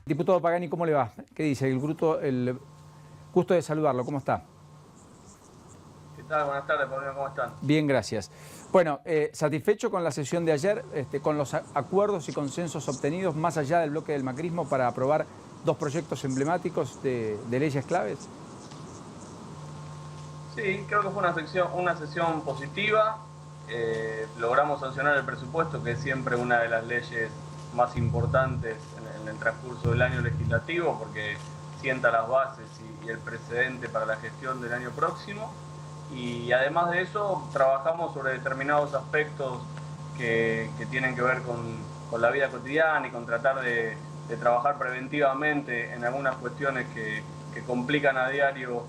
Diputado Pagani, ¿cómo le va? ¿Qué dice? El gusto de saludarlo, ¿cómo está? ¿Qué tal? Buenas tardes, Pablo, ¿cómo están? Bien, gracias. Bueno, satisfecho con la sesión de ayer, con los acuerdos y consensos obtenidos más allá del bloque del macrismo para aprobar dos proyectos emblemáticos de leyes claves. Sí, creo que fue una sesión positiva. Logramos sancionar el presupuesto, que es siempre una de las leyes más importantes en el transcurso del año legislativo, porque sienta las bases y el precedente para la gestión del año próximo. Y además de eso, trabajamos sobre determinados aspectos que tienen que ver con la vida cotidiana y con tratar de trabajar preventivamente en algunas cuestiones que complican a diario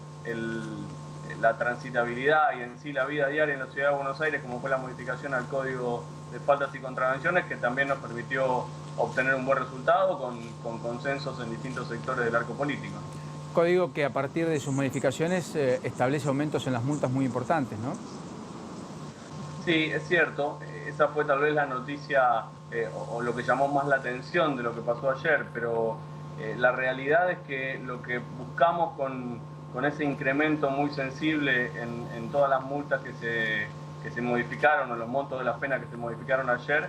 la transitabilidad y en sí la vida diaria en la ciudad de Buenos Aires, como fue la modificación al Código de Faltas y Contravenciones, que también nos permitió obtener un buen resultado con consensos en distintos sectores del arco político. Código que a partir de sus modificaciones establece aumentos en las multas muy importantes, ¿no? Sí, es cierto. Esa fue tal vez la noticia o lo que llamó más la atención de lo que pasó ayer, pero la realidad es que lo que buscamos con ese incremento muy sensible en todas las multas que se modificaron, o los montos de las penas que se modificaron ayer,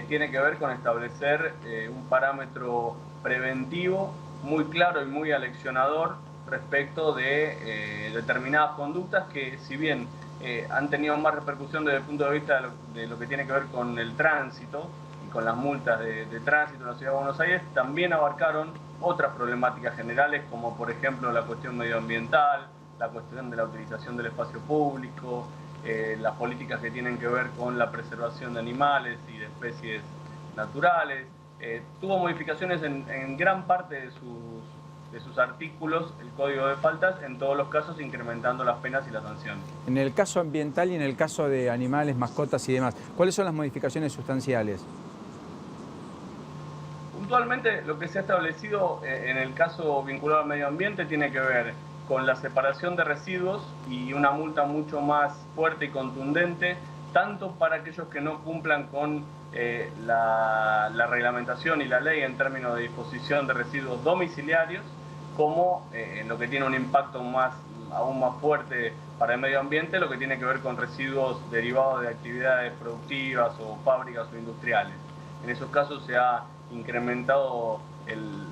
tiene que ver con establecer un parámetro preventivo muy claro y muy aleccionador respecto de determinadas conductas que, si bien han tenido más repercusión desde el punto de vista de lo que tiene que ver con el tránsito y con las multas de tránsito en la ciudad de Buenos Aires, también abarcaron otras problemáticas generales, como por ejemplo la cuestión medioambiental, la cuestión de la utilización del espacio público, las políticas que tienen que ver con la preservación de animales y de especies naturales. Tuvo modificaciones en gran parte de sus artículos, el Código de Faltas, en todos los casos incrementando las penas y las sanciones. En el caso ambiental y en el caso de animales, mascotas y demás, ¿cuáles son las modificaciones sustanciales? Puntualmente, lo que se ha establecido en el caso vinculado al medio ambiente tiene que ver con la separación de residuos y una multa mucho más fuerte y contundente, tanto para aquellos que no cumplan con la reglamentación y la ley en términos de disposición de residuos domiciliarios, como en lo que tiene un impacto aún más fuerte para el medio ambiente, lo que tiene que ver con residuos derivados de actividades productivas o fábricas o industriales. En esos casos se ha incrementado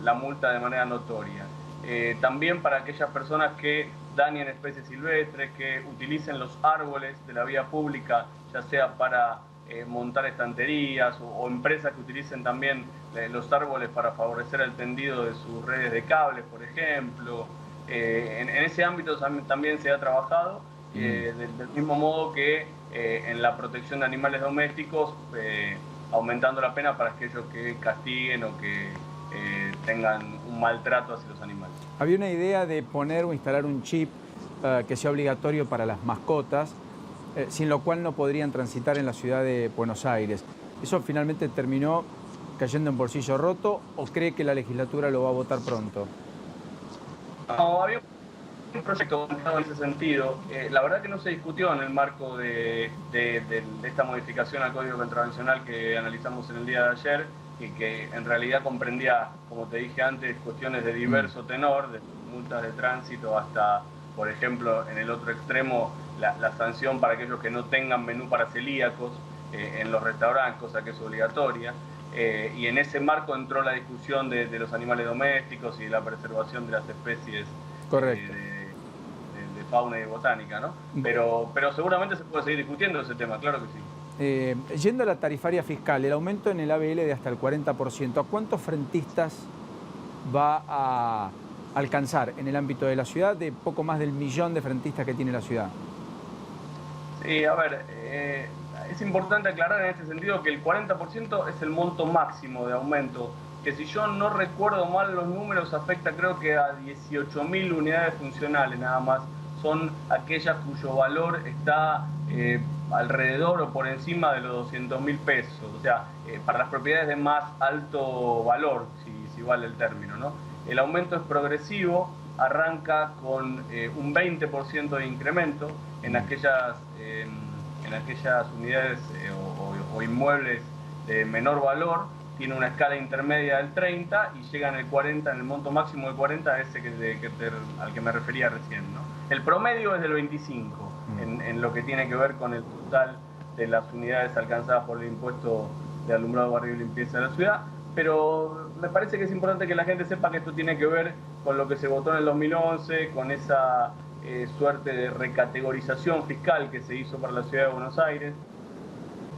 la multa de manera notoria. También para aquellas personas que dañen especies silvestres, que utilicen los árboles de la vía pública, ya sea para montar estanterías o empresas que utilicen también los árboles para favorecer el tendido de sus redes de cables, por ejemplo. En ese ámbito también se ha trabajado, del mismo modo que en la protección de animales domésticos, aumentando la pena para aquellos que castiguen o que tengan un maltrato hacia los animales. Había una idea de poner o instalar un chip que sea obligatorio para las mascotas, sin lo cual no podrían transitar en la ciudad de Buenos Aires. ¿Eso finalmente terminó cayendo en bolsillo roto o cree que la legislatura lo va a votar pronto? No, había un proyecto en ese sentido. La verdad que no se discutió en el marco de esta modificación al Código Contravencional que analizamos en el día de ayer, y que en realidad comprendía, como te dije antes, cuestiones de diverso tenor, de multas de tránsito hasta, por ejemplo, en el otro extremo, la sanción para aquellos que no tengan menú para celíacos en los restaurantes, cosa que es obligatoria. Y en ese marco entró la discusión de los animales domésticos y de la preservación de las especies de fauna y de botánica, ¿no? Pero seguramente se puede seguir discutiendo ese tema, claro que sí. Yendo a la tarifaria fiscal, el aumento en el ABL de hasta el 40%, ¿a cuántos frentistas va a alcanzar en el ámbito de la ciudad, de poco más del 1.000.000 de frentistas que tiene la ciudad? Sí, a ver, es importante aclarar en este sentido que el 40% es el monto máximo de aumento, que si yo no recuerdo mal los números afecta creo que a 18.000 unidades funcionales nada más, son aquellas cuyo valor está alrededor o por encima de los 200.000 pesos, o sea, para las propiedades de más alto valor, si vale el término, ¿no? El aumento es progresivo, arranca con un 20% de incremento en aquellas unidades o inmuebles de menor valor, tiene una escala intermedia del 30 y llega en el 40, en el monto máximo del 40, a ese al que me refería recién, ¿no? El promedio es del 25 en lo que tiene que ver con el total de las unidades alcanzadas por el impuesto de alumbrado, barrio y limpieza de la ciudad, pero me parece que es importante que la gente sepa que esto tiene que ver con lo que se votó en el 2011, con esa suerte de recategorización fiscal que se hizo para la ciudad de Buenos Aires,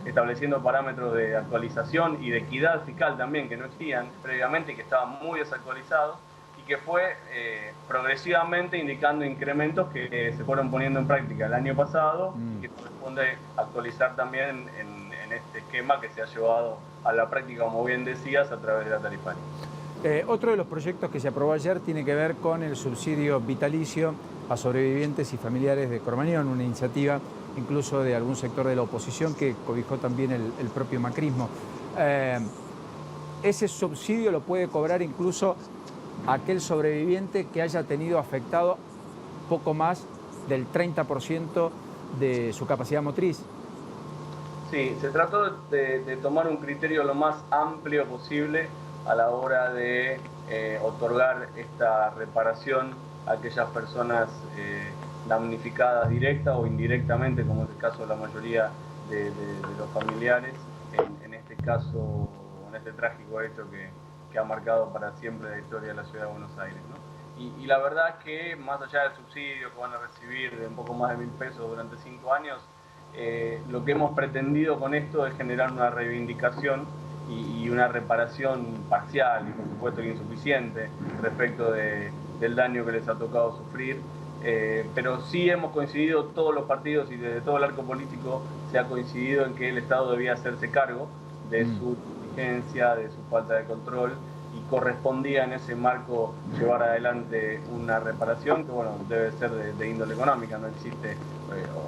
estableciendo parámetros de actualización y de equidad fiscal también que no existían previamente y que estaban muy desactualizados, y que fue progresivamente indicando incrementos que se fueron poniendo en práctica el año pasado y que corresponde actualizar también en este esquema que se ha llevado a la práctica, como bien decías, a través de la tarifaria. Otro de los proyectos que se aprobó ayer tiene que ver con el subsidio vitalicio a sobrevivientes y familiares de Cromañón, una iniciativa incluso de algún sector de la oposición que cobijó también el propio macrismo. Ese subsidio lo puede cobrar incluso aquel sobreviviente que haya tenido afectado poco más del 30% de su capacidad motriz. Sí, se trató de tomar un criterio lo más amplio posible a la hora de otorgar esta reparación a aquellas personas damnificadas directa o indirectamente, como es el caso de la mayoría de los familiares, en este caso, en este trágico hecho que ha marcado para siempre la historia de la ciudad de Buenos Aires, ¿no? Y la verdad es que más allá del subsidio que van a recibir de un poco más de 1.000 pesos durante 5 años, lo que hemos pretendido con esto es generar una reivindicación y una reparación parcial y por supuesto insuficiente respecto del daño que les ha tocado sufrir, pero sí hemos coincidido todos los partidos y desde todo el arco político se ha coincidido en que el Estado debía hacerse cargo de su negligencia, de su falta de control, y correspondía en ese marco llevar adelante una reparación que, bueno, debe ser de índole económica. No existe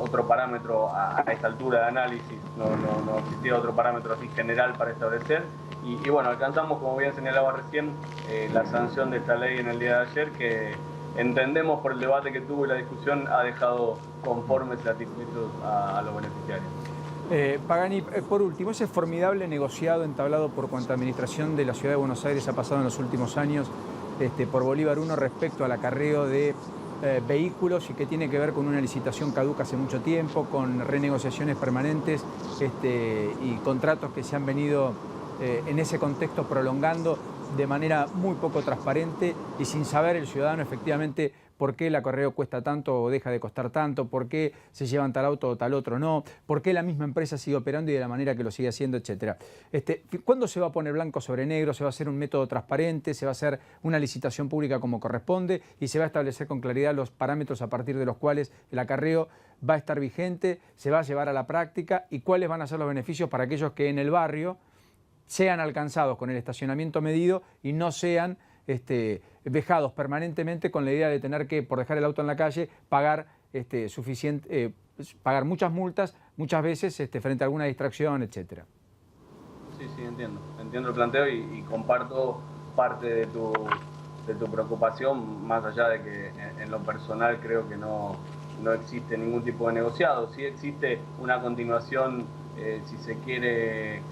otro parámetro a esta altura de análisis, no existía otro parámetro así general para establecer, y bueno, alcanzamos, como bien señalaba recién, la sanción de esta ley en el día de ayer, que entendemos por el debate que tuvo y la discusión ha dejado conformes y satisfechos a los beneficiarios. Pagani, por último, ese formidable negociado entablado por cuanta administración de la Ciudad de Buenos Aires ha pasado en los últimos años por Bolívar 1 respecto al acarreo de vehículos, y que tiene que ver con una licitación caduca hace mucho tiempo, con renegociaciones permanentes y contratos que se han venido en ese contexto prolongando de manera muy poco transparente y sin saber el ciudadano efectivamente por qué el acarreo cuesta tanto o deja de costar tanto, por qué se llevan tal auto o tal otro no, por qué la misma empresa sigue operando y de la manera que lo sigue haciendo, etc. ¿Cuándo se va a poner blanco sobre negro? ¿Se va a hacer un método transparente? ¿Se va a hacer una licitación pública como corresponde? ¿Y se va a establecer con claridad los parámetros a partir de los cuales el acarreo va a estar vigente, se va a llevar a la práctica, y cuáles van a ser los beneficios para aquellos que en el barrio sean alcanzados con el estacionamiento medido y no sean vejados permanentemente con la idea de tener que, por dejar el auto en la calle, pagar pagar muchas multas, muchas veces frente a alguna distracción, etcétera? Sí, entiendo el planteo y comparto parte de tu preocupación, más allá de que en lo personal creo que no existe ningún tipo de negociado. Sí existe una continuación, si se quiere,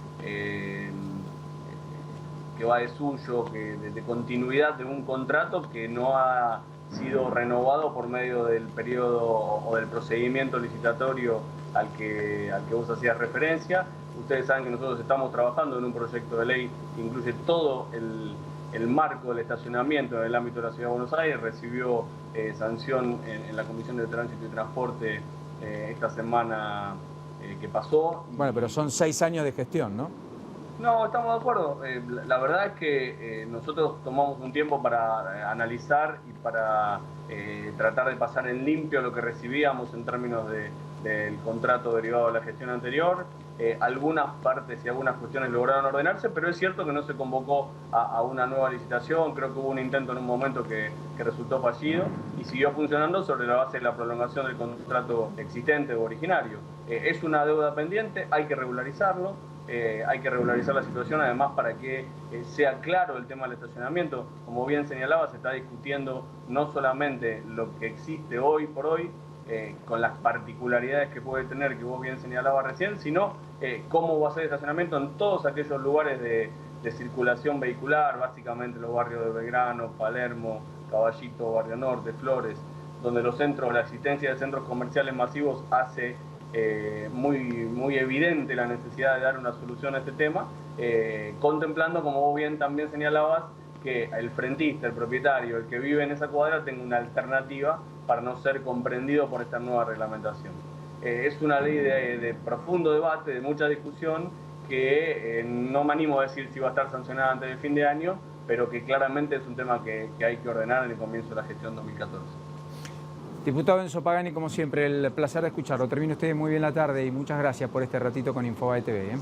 que va de suyo, de continuidad de un contrato que no ha sido renovado por medio del periodo o del procedimiento licitatorio al que vos hacías referencia. Ustedes saben que nosotros estamos trabajando en un proyecto de ley que incluye todo el marco del estacionamiento en el ámbito de la Ciudad de Buenos Aires. Recibió sanción en la Comisión de Tránsito y Transporte esta semana que pasó. Bueno, pero son 6 años de gestión, ¿no? No, estamos de acuerdo. La verdad es que nosotros tomamos un tiempo para analizar y para tratar de pasar en limpio lo que recibíamos en términos del contrato derivado de la gestión anterior. Algunas partes y algunas cuestiones lograron ordenarse, pero es cierto que no se convocó a una nueva licitación. Creo que hubo un intento en un momento que resultó fallido y siguió funcionando sobre la base de la prolongación del contrato existente o originario. Es una deuda pendiente, hay que regularizarlo. Hay que regularizar la situación, además, para que sea claro el tema del estacionamiento. Como bien señalaba, se está discutiendo no solamente lo que existe hoy por hoy, con las particularidades que puede tener, que vos bien señalabas recién, sino cómo va a ser el estacionamiento en todos aquellos lugares de circulación vehicular, básicamente los barrios de Belgrano, Palermo, Caballito, Barrio Norte, Flores, donde la existencia de centros comerciales masivos hace muy evidente la necesidad de dar una solución a este tema, contemplando, como vos bien también señalabas, que el frentista, el propietario, el que vive en esa cuadra tenga una alternativa para no ser comprendido por esta nueva reglamentación. Es una ley de profundo debate, de mucha discusión, que no me animo a decir si va a estar sancionada antes del fin de año, pero que claramente es un tema que hay que ordenar en el comienzo de la gestión 2014. Diputado Enzo Pagani, como siempre, el placer de escucharlo. Termine usted muy bien la tarde y muchas gracias por este ratito con Infobae TV.